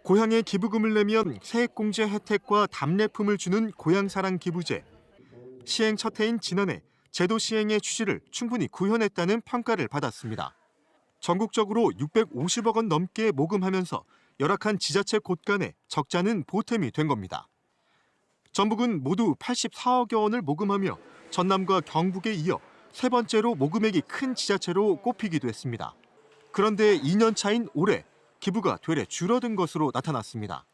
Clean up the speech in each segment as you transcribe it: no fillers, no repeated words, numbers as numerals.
고향에 기부금을 내면 세액공제 혜택과 답례품을 주는 고향사랑 기부제. 시행 첫 해인 지난해 제도 시행의 취지를 충분히 구현했다는 평가를 받았습니다. 전국적으로 650억 원 넘게 모금하면서 열악한 지자체 곳간에 적자는 보탬이 된 겁니다. 전북은 모두 84억여 원을 모금하며 전남과 경북에 이어 세 번째로 모금액이 큰 지자체로 꼽히기도 했습니다. 그런데 2년 차인 올해 기부가 되레 줄어든 것으로 나타났습니다.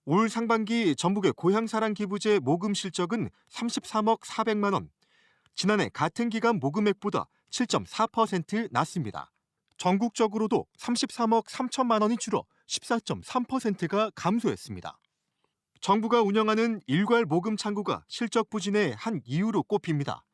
올 상반기 전북의 고향사랑 기부제 모금 실적은 33억 400만 원. 지난해 같은 기간 모금액보다 7.4% 낮습니다. 전국적으로도 33억 3천만 원이 줄어 14.3%가 감소했습니다. 정부가 운영하는 일괄 모금 창구가 실적 부진의 한 이유로 꼽힙니다.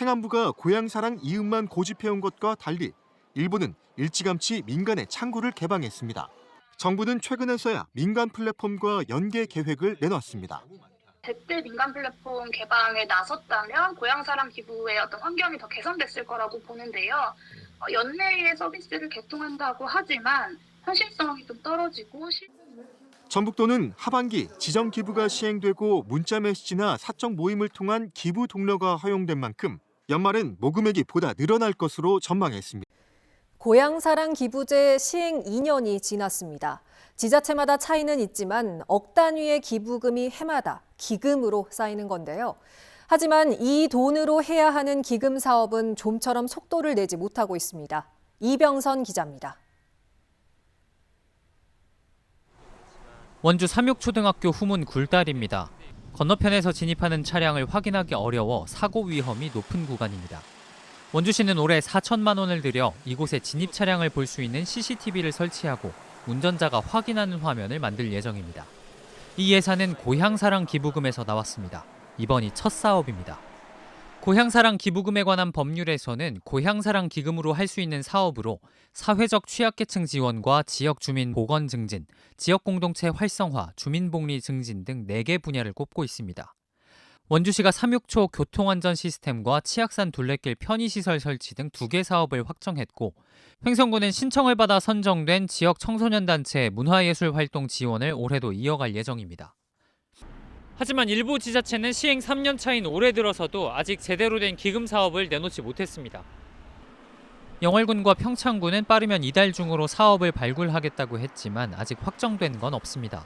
행안부가 고향사랑 이음만 고집해온 것과 달리 일본은 일찌감치 민간의 창구를 개방했습니다. 정부는 최근에서야 민간 플랫폼과 연계 계획을 내놨습니다. 제때 민간 플랫폼 개방에 나섰다면 고향사랑 기부의 어떤 환경이 더 개선됐을 거라고 보는데요. 연내에 서비스를 개통한다고 하지만 현실성이 좀 떨어지고 전북도는 하반기 지정 기부가 시행되고 문자 메시지나 사적 모임을 통한 기부 독려가 허용된 만큼 연말엔 모금액이 보다 늘어날 것으로 전망했습니다. 고향사랑 기부제 시행 2년이 지났습니다. 지자체마다 차이는 있지만 억 단위의 기부금이 해마다 기금으로 쌓이는 건데요. 하지만 이 돈으로 해야 하는 기금 사업은 좀처럼 속도를 내지 못하고 있습니다. 이병선 기자입니다. 원주 삼육초등학교 후문 굴다리입니다. 건너편에서 진입하는 차량을 확인하기 어려워 사고 위험이 높은 구간입니다. 원주시는 올해 4천만 원을 들여 이곳에 진입 차량을 볼 수 있는 CCTV를 설치하고 운전자가 확인하는 화면을 만들 예정입니다. 이 예산은 고향사랑 기부금에서 나왔습니다. 이번이 첫 사업입니다. 고향사랑 기부금에 관한 법률에서는 고향사랑 기금으로 할 수 있는 사업으로 사회적 취약계층 지원과 지역 주민 보건 증진, 지역 공동체 활성화, 주민복리 증진 등 4개 분야를 꼽고 있습니다. 원주시가 삼육초 교통안전 시스템과 치악산 둘레길 편의시설 설치 등 2개 사업을 확정했고, 횡성구는 신청을 받아 선정된 지역 청소년단체 문화예술 활동 지원을 올해도 이어갈 예정입니다. 하지만 일부 지자체는 시행 3년 차인 올해 들어서도 아직 제대로 된 기금 사업을 내놓지 못했습니다. 영월군과 평창군은 빠르면 이달 중으로 사업을 발굴하겠다고 했지만 아직 확정된 건 없습니다.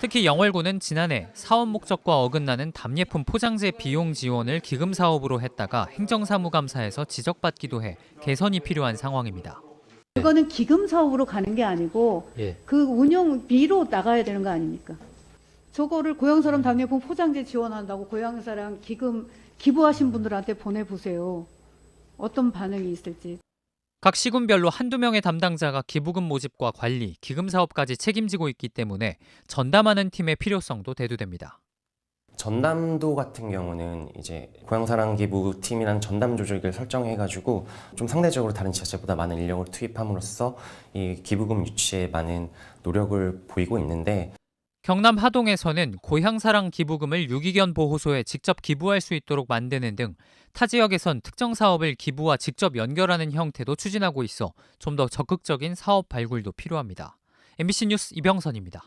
특히 영월군은 지난해 사업 목적과 어긋나는 답례품 포장재 비용 지원을 기금 사업으로 했다가 행정사무감사에서 지적받기도 해 개선이 필요한 상황입니다. 그거는 기금 사업으로 가는 게 아니고 그 운영비로 나가야 되는 거 아닙니까? 저거를 고향사랑 답례품 포장재 지원한다고 고향사랑 기금 기부하신 분들한테 보내보세요. 어떤 반응이 있을지. 각 시군별로 한두 명의 담당자가 기부금 모집과 관리, 기금 사업까지 책임지고 있기 때문에 전담하는 팀의 필요성도 대두됩니다. 전남도 같은 경우는 이제 고향사랑 기부팀이라는 전담 조직을 설정해가지고 좀 상대적으로 다른 지자체보다 많은 인력을 투입함으로써 이 기부금 유치에 많은 노력을 보이고 있는데, 경남 하동에서는 고향사랑 기부금을 유기견 보호소에 직접 기부할 수 있도록 만드는 등 타 지역에선 특정 사업을 기부와 직접 연결하는 형태도 추진하고 있어 좀 더 적극적인 사업 발굴도 필요합니다. MBC 뉴스 이병선입니다.